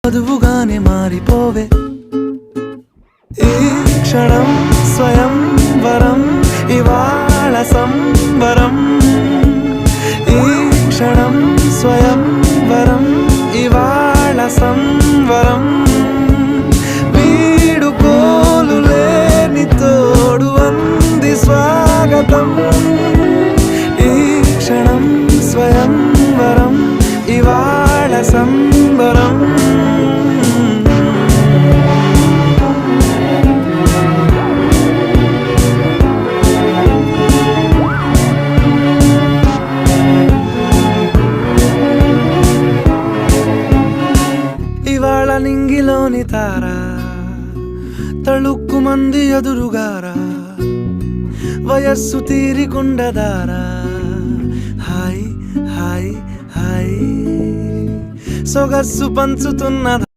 వధువుగానే మారిపోవే ఈ క్షణం స్వయం వరం ఇవాళ సంబరం ఈ క్షణం స్వయం వరం ఇవాళ సంవరం వీడుకోలు లేని తోడు అంది స్వాగతం ఈ క్షణం స్వయం వరం ఇవాళ సంబరం ఇవాళ నింగిలోని తారా తళుక్కు మంది ఎదురుగారా వయస్సు తీరికుండదారా హాయ్ హాయ్ హాయ్ సొగస్సు పంచుతున్న